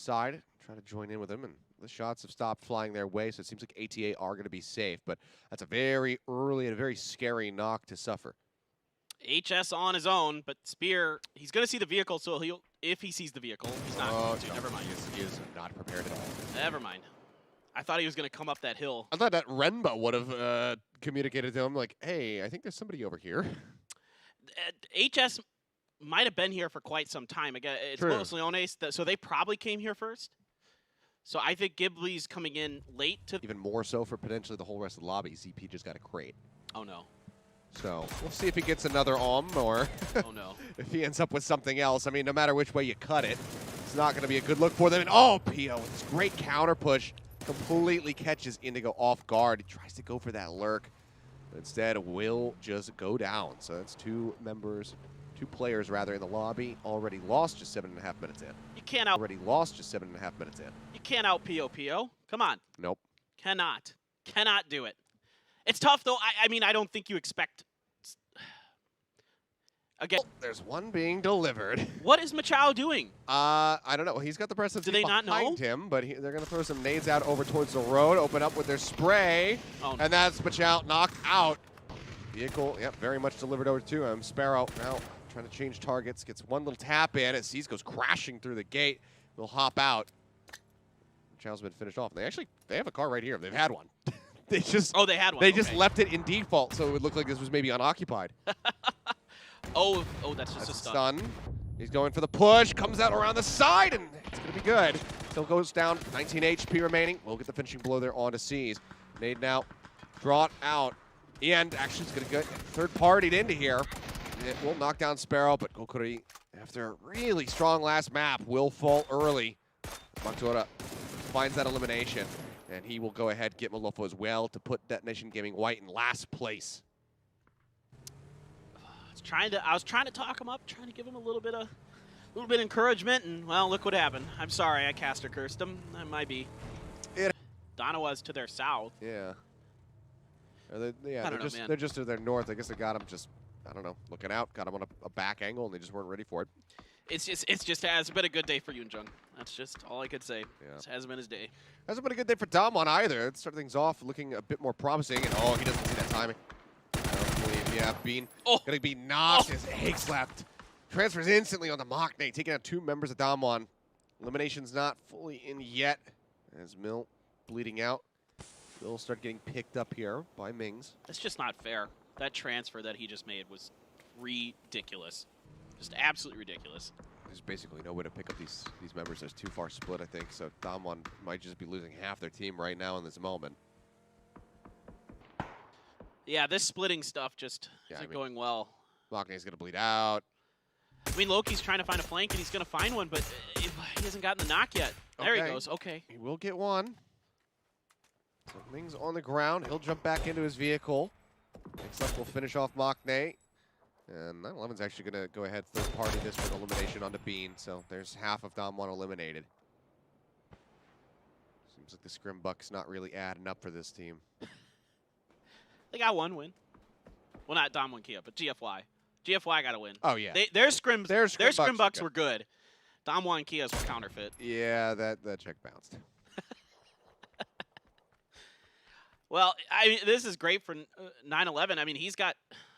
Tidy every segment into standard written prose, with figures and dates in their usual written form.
side, try to join in with him, and the shots have stopped flying their way, so it seems like ATA are going to be safe, but that's a very early and a very scary knock to suffer. HS on his own, but Spear, he's going to see the vehicle, so he'll, if he sees the vehicle, he's not going to. No, Never mind. He is not prepared at all. Never mind. I thought he was going to come up that hill. I thought that Renba would have communicated to him, like, hey, I think there's somebody over here. HS might have been here for quite some time. Again, it's mostly Ones, so they probably came here first. So I think Ghibli's coming in late to... Even more so for potentially the whole rest of the lobby. ZP just got a crate. Oh, no. So we'll see if he gets another or oh, no. if he ends up with something else. I mean, no matter which way you cut it, it's not going to be a good look for them. And oh, Pio with this great counter push completely catches Indigo off guard. He tries to go for that lurk, but instead will just go down. So that's two players in the lobby already lost just 7.5 minutes in. You can't out... Already lost just 7.5 minutes in. You can't out Pio. Come on. Nope. Cannot do it. It's tough, though. I mean, I don't think you expect... Again, oh, there's one being delivered. What is Machao doing? I don't know. He's got the press of behind him, but they're going to throw some nades out over towards the road, open up with their spray, and that's Machao knocked out. Vehicle, yep, very much delivered over to him. Sparrow now trying to change targets, gets one little tap in as Seas goes crashing through the gate. They'll hop out. Machao's been finished off. They have a car right here. They've had one. They just they had one. They just left it in default, so it would look like this was maybe unoccupied. That's just a stun. He's going for the push, comes out around the side, and it's going to be good. Still goes down, 19 HP remaining. We'll get the finishing blow there onto Seas. Nade now, draw it out. EEND actually is going to get third-partied into here. It will knock down Sparrow, but Kokuri, after a really strong last map, will fall early. maczora finds that elimination, and he will go ahead get Malofo as well to put Detonation Gaming White in last place. I was trying to talk him up, trying to give him a little bit of encouragement, and well, look what happened. I'm sorry, I caster cursed him. That might be. Danawa's to their south. Yeah. They're just to their north. I guess they got him just, I don't know, looking out. Got him on a back angle, and they just weren't ready for it. It's just has been a good day for Yoonjung. That's just all I could say. Yeah. This hasn't been his day. Hasn't been a good day for Damwon either. It started things off looking a bit more promising, and he doesn't see that timing. I don't believe, Bean gonna be knocked as egg slapped. Transfers instantly on the Machne, taking out two members of Damwon. Elimination's not fully in yet, as Mill bleeding out. Will start getting picked up here by Mings. That's just not fair. That transfer that he just made was ridiculous. Just absolutely ridiculous. There's basically no way to pick up these members. There's too far split, I think. So Damwon might just be losing half their team right now in this moment. Yeah, this splitting stuff just isn't going well. Machne's going to bleed out. I mean, Loki's trying to find a flank, and he's going to find one, but he hasn't gotten the knock yet. There he goes. Okay. He will get one. So Mings on the ground. He'll jump back into his vehicle. Next up, we'll finish off Machne. And 911's actually going to go ahead third-party this for the elimination onto Bean. So there's half of Damwon eliminated. Seems like the scrim buck's not really adding up for this team. They got one win. Well, not Damwon Kia, but GFY. GFY got a win. Oh, yeah. Their scrim bucks were good. Damwon Kia's were counterfeit. Yeah, that check bounced. Well, I mean, this is great for 911. I mean, he's got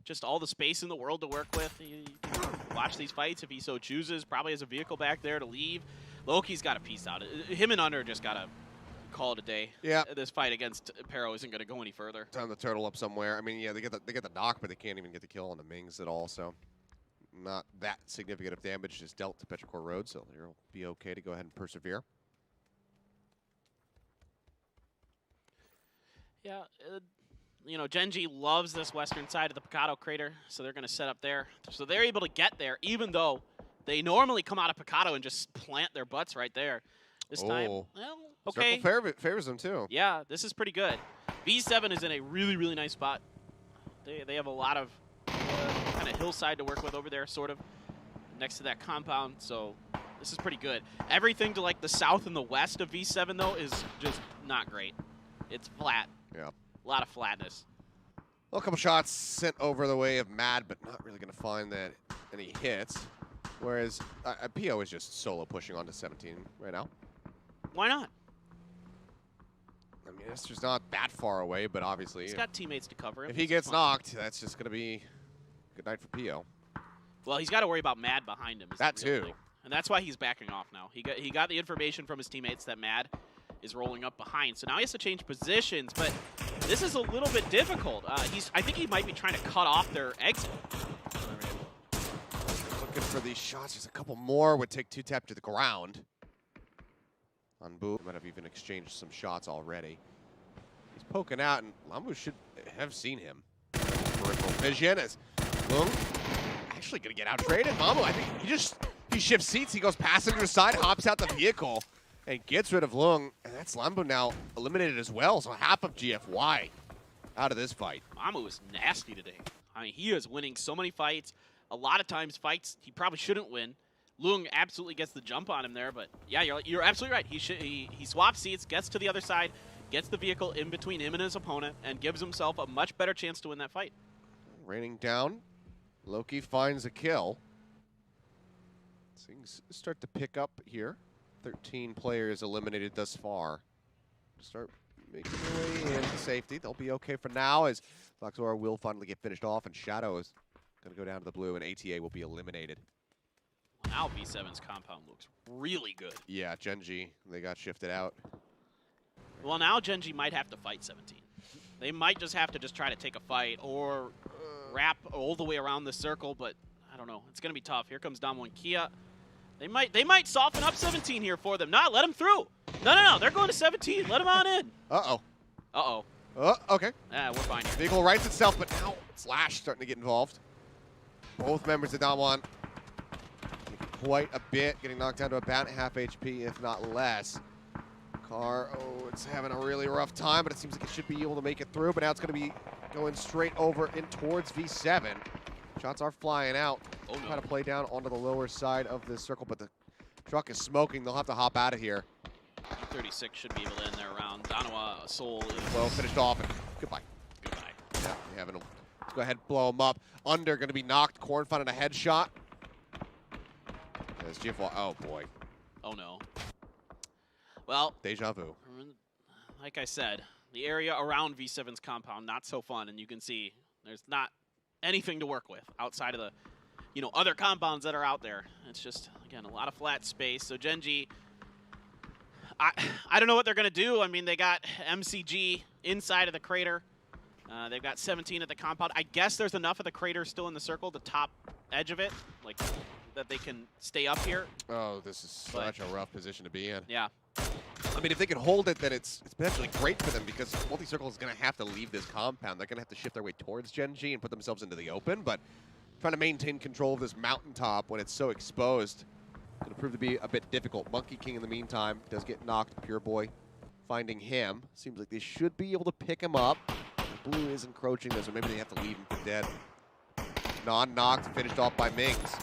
just all the space in the world to work with. He can watch these fights if he so chooses. Probably has a vehicle back there to leave. Loki's got a piece out. Him and Under just got to call it a day. Yeah. This fight against Pero isn't going to go any further. Time the turtle up somewhere. I mean, yeah, they get the knock, but they can't even get the kill on the Mings at all. So not that significant of damage is dealt to Petrichor Road. So you'll be okay to go ahead and persevere. Yeah, you know, Gen.G loves this western side of the Picado crater, so they're going to set up there. So they're able to get there, even though they normally come out of Picado and just plant their butts right there. This time, well, okay. Circle favors them, too. Yeah, this is pretty good. V7 is in a really, really nice spot. They have a lot of kind of hillside to work with over there, sort of, next to that compound, so this is pretty good. Everything to, like, the south and the west of V7, though, is just not great. It's flat. Yeah. A lot of flatness. Well, a couple shots sent over the way of Mad, but not really going to find that any hits. Whereas Pio is just solo pushing onto 17 right now. Why not? I mean, Esther's not that far away, but obviously, He's got teammates to cover him. if he gets knocked, that's just going to be a good night for Pio. Well, he's got to worry about Mad behind him. Is That the real too. thing. And that's why he's backing off now. He got the information from his teammates that Mad is rolling up behind. So now he has to change positions, but this is a little bit difficult. I think he might be trying to cut off their exit. Looking for these shots. Just a couple more would take 2-tap to the ground. On Boo, might have even exchanged some shots already. He's poking out, and Lambu should have seen him. Peripheral vision as Lung actually going to get out-traded. Mamu, I think he shifts seats. He goes passenger side, hops out the vehicle, and gets rid of Lung. And that's Lambu now eliminated as well. So half of GFY out of this fight. Mamu is nasty today. I mean, he is winning so many fights. A lot of times fights he probably shouldn't win. Lung absolutely gets the jump on him there, but yeah, you're absolutely right. He swaps seats, gets to the other side, gets the vehicle in between him and his opponent, and gives himself a much better chance to win that fight. Raining down. Loki finds a kill. Things start to pick up here. 13 players eliminated thus far. Start making their way into safety. They'll be okay for now as maczora will finally get finished off, and Shadow is going to go down to the blue, and ATA will be eliminated. Now V7's compound looks really good. Yeah, Gen.G, they got shifted out. Well, now Gen.G might have to fight 17. They might just have to try to take a fight or wrap all the way around the circle, but I don't know. It's going to be tough. Here comes Danawa and Kia. They might soften up 17 here for them. No, let them through. No. They're going to 17. Let them on in. Uh-oh. Uh-oh. Okay. We're fine here. Vehicle rights itself, but now it's Lash starting to get involved. Both members of Danawa quite a bit, getting knocked down to about half HP, if not less. Car, it's having a really rough time, but it seems like it should be able to make it through, but now it's going to be going straight over in towards V7. Shots are flying out. Oh, no. Trying to play down onto the lower side of this circle, but the truck is smoking. They'll have to hop out of here. 36 should be able to end their round. Danawa, Seoul is... Well, finished off, and goodbye. Goodbye. Yeah, we have him. Let's go ahead and blow him up. Under, going to be knocked. Corn finding a headshot. As GFY, oh boy. Oh no. Well, Deja vu. like I said, the area around V7's compound, not so fun, and you can see there's not anything to work with outside of the, other compounds that are out there. It's just, again, a lot of flat space. So Gen.G, I don't know what they're going to do. I mean, they got MCG inside of the crater. They've got 17 at the compound. I guess there's enough of the crater still in the circle, the top edge of it, like that they can stay up here. Oh, this is such a rough position to be in. Yeah. I mean, if they can hold it, then it's potentially great for them because Multi-Circle is going to have to leave this compound. They're going to have to shift their way towards Gen.G and put themselves into the open, but trying to maintain control of this mountaintop when it's so exposed is going to prove to be a bit difficult. Monkey King, in the meantime, does get knocked. Pure Boy finding him. Seems like they should be able to pick him up. Blue is encroaching this, so maybe they have to leave him for dead. Non-knocked, finished off by Mings.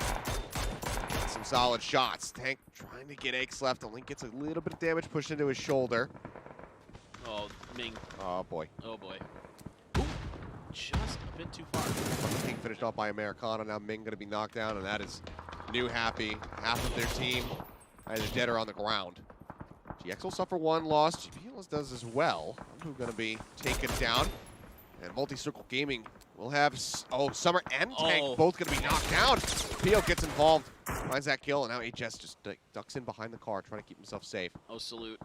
Some solid shots. Tank trying to get Aches left. Only gets a little bit of damage pushed into his shoulder. Oh, Ming. Oh, boy. Oh, boy. Ooh, just a bit too far. King finished off by Americano. Now Ming going to be knocked down, and that is new happy. Half of their team either dead or on the ground. GX will suffer one loss. GPLS does as well. I'm going to be taken down. And Multi-Circle Gaming will have, Summer and Tank both going to be knocked down. Pio gets involved, finds that kill, and now HS just ducks in behind the car, trying to keep himself safe. Oh, salute.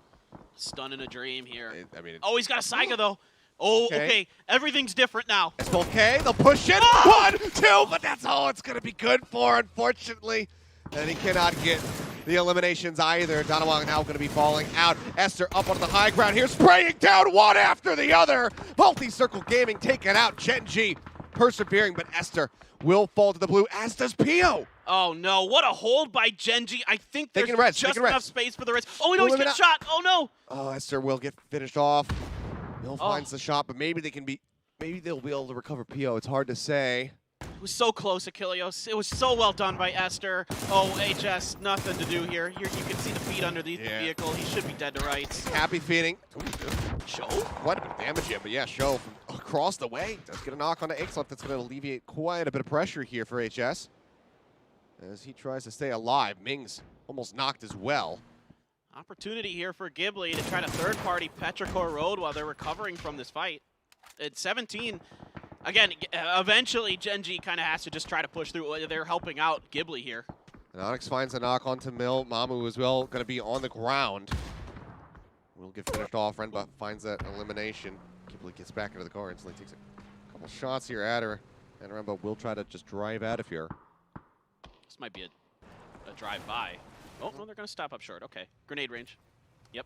Stun in a dream here. I mean, oh, he's got a Saiga, though. Oh, okay. Everything's different now. It's okay. They'll push it. Oh! 1, 2, but that's all it's going to be good for, unfortunately. And he cannot get the eliminations either. Danawa now going to be falling out. Esther up on the high ground here, spraying down one after the other. Multi-Circle Gaming taking out Gen.G, persevering, but Esther will fall to the blue, as does Pio. Oh, no. What a hold by Gen.G. I think there's just enough space for the rest. Oh, no, he's getting shot. Oh, no. Oh, Esther will get finished off. Bill finds the shot, but maybe they'll be able to recover Pio. It's hard to say. It was so close, Achilleos. It was so well done by Esther. Oh, HS, nothing to do here. You can see the feet underneath the vehicle. He should be dead to rights. Happy feeding. Show? Quite a bit of damage here, but yeah, Show from across the way. Does get a knock on the Aches left. That's going to alleviate quite a bit of pressure here for HS. As he tries to stay alive. Mings almost knocked as well. Opportunity here for Ghibli to try to third-party Petrichor Road while they're recovering from this fight. At 17, again, eventually Gen.G kind of has to just try to push through. They're helping out Ghibli here. Inonix finds a knock onto Mill. Mamu as well, going to be on the ground. Will get finished off. Renba finds that elimination. Ghibli gets back into the car, instantly takes a couple shots here at her. And Renba will try to just drive out of here. This might be a drive-by. Oh, no, they're going to stop up short. Okay. Grenade range. Yep.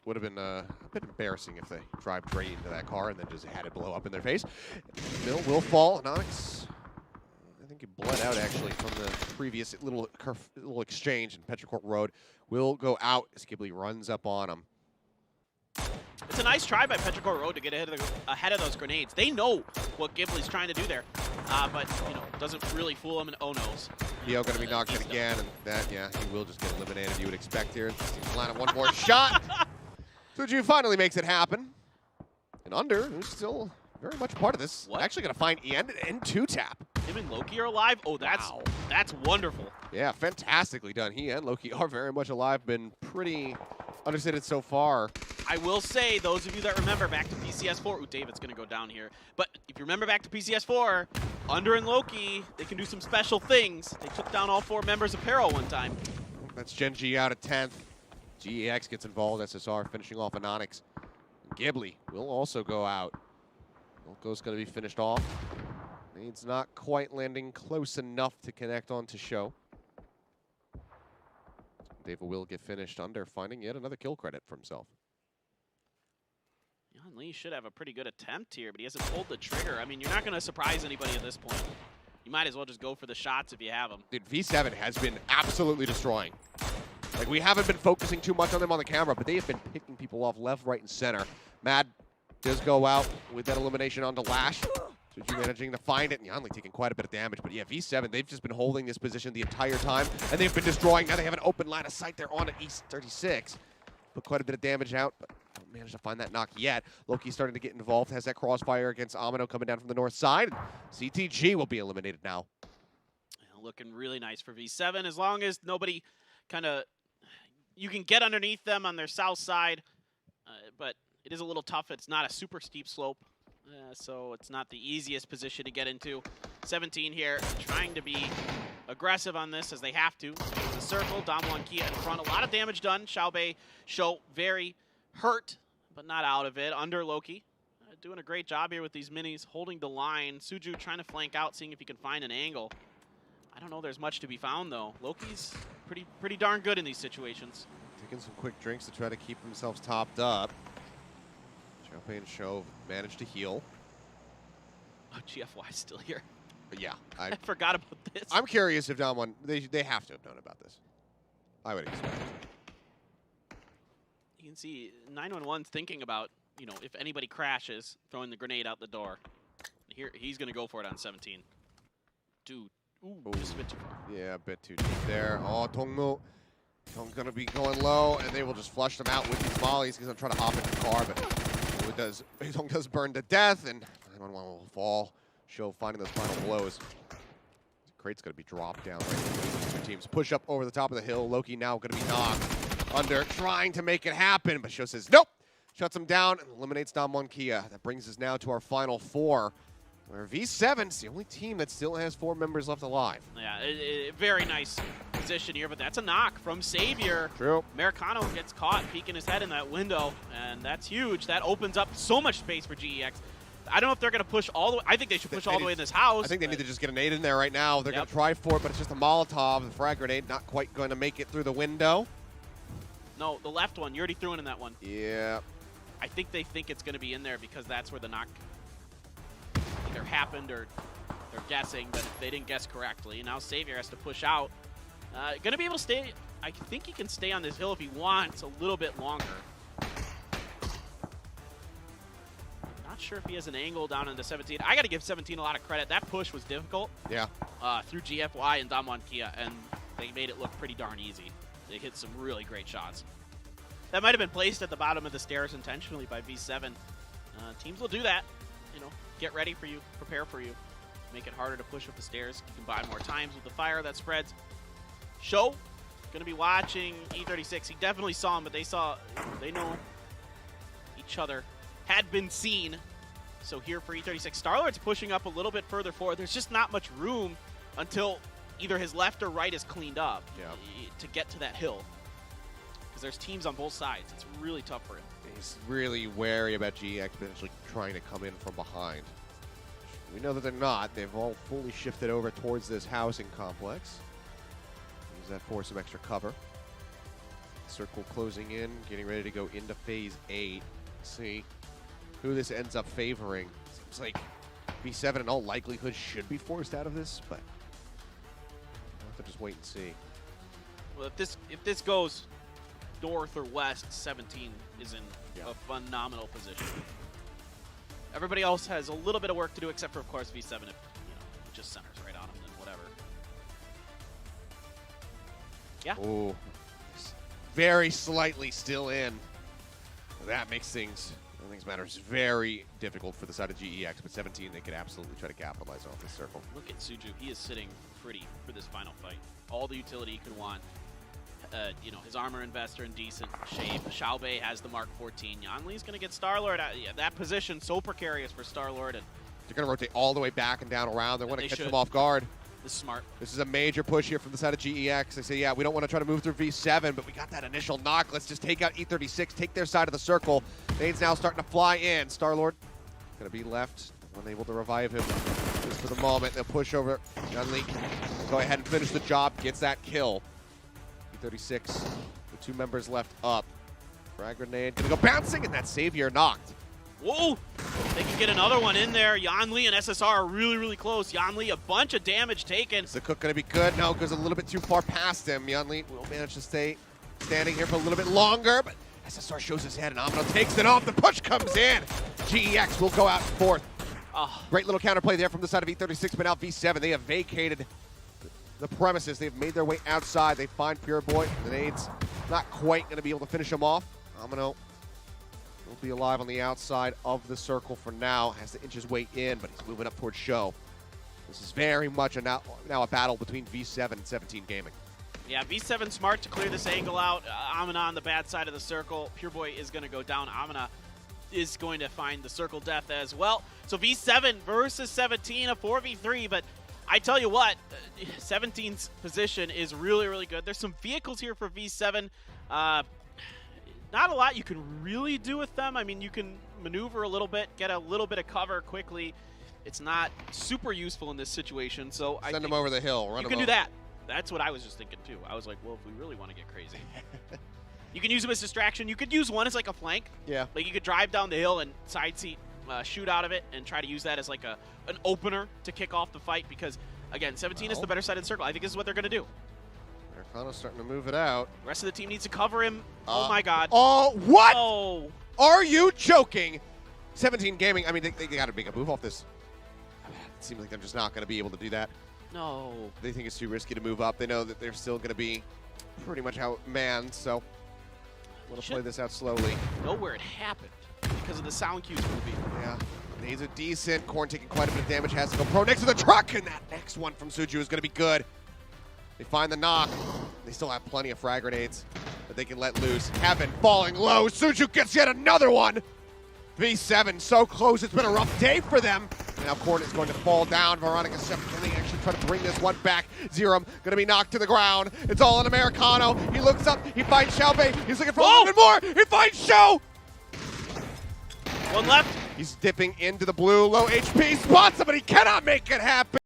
Would have been a bit embarrassing if they drive straight into that car and then just had it blow up in their face. Mill will fall. Inonix, I think he bled out actually from the previous little exchange. And Petrichor Road will go out as Ghibli runs up on him. It's a nice try by Petrichor Road to get ahead of those grenades. They know what Ghibli's trying to do there, but you know, doesn't really fool them. And oh no's. Pio going to be knocked in again, and that, yeah, he will just get eliminated. You would expect here. He's landing one more shot. Suju finally makes it happen. And Under, who's still very much part of this, actually going to find EEND and 2-tap. Him and Loki are alive. Oh, that's wonderful. Yeah, fantastically done. He and Loki are very much alive. Been pretty understated so far. I will say, those of you that remember back to PCS4, ooh, David's going to go down here. But if you remember back to PCS4, Under and Loki, they can do some special things. They took down all 4 members of Peril one time. That's Gen.G out at 10th. GEX gets involved, SSR finishing off Inonix. Ghibli will also go out. Wilco's going to be finished off. Needs not quite landing close enough to connect onto Show. DAEVA will get finished. Under finding yet another kill credit for himself. Jan Lee should have a pretty good attempt here, but he hasn't pulled the trigger. I mean, you're not going to surprise anybody at this point. You might as well just go for the shots if you have them. Dude, V7 has been absolutely destroying. Like, we haven't been focusing too much on them on the camera, but they have been picking people off left, right, and center. Mad does go out with that elimination onto Lash. Suju managing to find it, and Yanli taking quite a bit of damage. But yeah, V7, they've just been holding this position the entire time, and they've been destroying. Now they have an open line of sight there on at East 36. Put quite a bit of damage out, but don't manage to find that knock yet. Loki's starting to get involved, has that crossfire against Amino coming down from the north side. CTG will be eliminated now. Looking really nice for V7, as long as nobody kind of... You can get underneath them on their south side, but it is a little tough. It's not a super steep slope, so it's not the easiest position to get into. 17 here, trying to be aggressive on this as they have to. The circle, Damwon Kia in front. A lot of damage done. Xiaobei Show very hurt, but not out of it. Under Loki. Doing a great job here with these minis, holding the line. Suju trying to flank out, seeing if he can find an angle. I don't know there's much to be found, though. Loki's pretty darn good in these situations. Taking some quick drinks to try to keep themselves topped up. Xiaobei and Show managed to heal. Oh, GFY still here. But yeah, I forgot about this. I'm curious if Damwon, they have to have known about this. I would expect. You can see 911's thinking about, you know, if anybody crashes, throwing the grenade out the door. Here, he's going to go for it on 17. Dude. Ooh, just a bit too far. Yeah, a bit too deep there. Oh, Tongmu. Tong's going to be going low, and they will just flush them out with these mollies. He's going to try to hop in the car, but Tong does burn to death, and 911 will fall. Show finding those final blows. Crate's going to be dropped down. Right? Two teams push up over the top of the hill. Loki now going to be knocked under, trying to make it happen, but Show says nope. Shuts him down and eliminates Damwon Kia. That brings us now to our final 4. Where V7's the only team that still has 4 members left alive. Yeah, very nice position here, but that's a knock from Savior. True. Americano gets caught peeking his head in that window, and that's huge. That opens up so much space for GEX. I don't know if they're going to push all the way. I think they should push all the way in this house. I think they need to just get a nade in there right now. They're going to try for it, but it's just a Molotov. The frag grenade not quite going to make it through the window. No, the left one. You already threw it in that one. Yeah. I think they think it's going to be in there because that's where the knock either happened or they're guessing, but they didn't guess correctly. Now Savior has to push out. Going to be able to stay. I think he can stay on this hill if he wants a little bit longer. Not sure if he has an angle down into 17. I got to give 17 a lot of credit. That push was difficult. Yeah. Through GFY and Damwon Kia, and they made it look pretty darn easy. They hit some really great shots. That might have been placed at the bottom of the stairs intentionally by V7. Teams will do that. You know, get ready for you, prepare for you. Make it harder to push up the stairs. You can buy more times with the fire that spreads. Show going to be watching E36. He definitely saw him, but they know each other. Had been seen. So here for E36, Star-Lord's pushing up a little bit further forward. There's just not much room until either his left or right is cleaned up to get to that hill. Because there's teams on both sides. It's really tough for him. He's really wary about GX potentially trying to come in from behind. We know that they're not. They've all fully shifted over towards this housing complex. Use that for some extra cover. Circle closing in, getting ready to go into phase 8. See who this ends up favoring. Seems like V7 in all likelihood should be forced out of this, but we'll have to just wait and see. Well, if this goes north or west, 17 is in a phenomenal position. Everybody else has a little bit of work to do, except for, of course, V7. If it just centers right on him, then whatever. Yeah. Oh, very slightly still in. That makes things matters very difficult for the side of GEX, but 17 they could absolutely try to capitalize off this circle. Look at Suju. He is sitting pretty for this final fight. All the utility he could want. His armor investor in decent shape. Xiaobei has the Mark 14. Yanli's going to get Star-Lord. That position so precarious for Star-Lord. And they're going to rotate all the way back and down around. They want to catch should. them off guard. This is smart. This is a major push here from the side of GEX. They say, yeah, we don't want to try to move through V7, but we got that initial knock. Let's just take out E36, take their side of the circle. Nade's now starting to fly in. Star-Lord going to be left, unable to revive him just for the moment. They'll push over. Yanli go ahead and finish the job, gets that kill. E36, the 2 members left up. Frag grenade going to go bouncing, and that Savior knocked. Whoa! They can get another one in there. Yanli and SSR are really, really close. Yanli, a bunch of damage taken. Is the cook going to be good? No, goes a little bit too far past him. Yanli will manage to stay standing here for a little bit longer, but SSR shows his head, and Amino takes it off. The push comes in. GEX will go out fourth. Great little counterplay there from the side of E36, but now V7, they have vacated the premises. They've made their way outside. They find Pure Boy. The nades not quite going to be able to finish him off. Amino will be alive on the outside of the circle for now. Has to inch his way in, but he's moving up towards Show. This is very much now a battle between V7 and 17 Gaming. Yeah, V7 smart to clear this angle out. Amina on the bad side of the circle. Pure Boy is going to go down. Amina is going to find the circle death as well. So V7 versus 17, a 4v3, but I tell you what, 17's position is really, really good. There's some vehicles here for V7. Not a lot you can really do with them. I mean, you can maneuver a little bit, get a little bit of cover quickly. It's not super useful in this situation, so I send them over the hill. Run you can do that. That's what I was just thinking too. I was like, well, if we really want to get crazy, you can use them as distraction. You could use one as like a flank. Yeah. Like you could drive down the hill and side seat, shoot out of it, and try to use that as like an opener to kick off the fight. Because again, 17 is the better side of the circle. I think this is what they're going to do. Americano's starting to move it out. The rest of the team needs to cover him. Oh my God. Oh, what? Oh. Are you joking? 17 Gaming, I mean, they got to make a move off this. It seems like they're just not going to be able to do that. No. They think it's too risky to move up. They know that they're still going to be pretty much outmanned, so we'll play this out slowly. Know where it happened because of the sound cues movie. Yeah. He's a decent. Korn taking quite a bit of damage. Has to go pro next to the truck, and that next one from Suju is going to be good. They find the knock. They still have plenty of frag grenades that they can let loose. Heaven falling low. Suju gets yet another one. V7 so close. It's been a rough day for them. And now Korn is going to fall down. Veronica 7 can they actually try to bring this one back. Zerum going to be knocked to the ground. It's all an Americano. He looks up. He finds Xiaobei. He's looking for a little bit more. He finds Show. One left. He's dipping into the blue. Low HP. Spots him, but he cannot make it happen.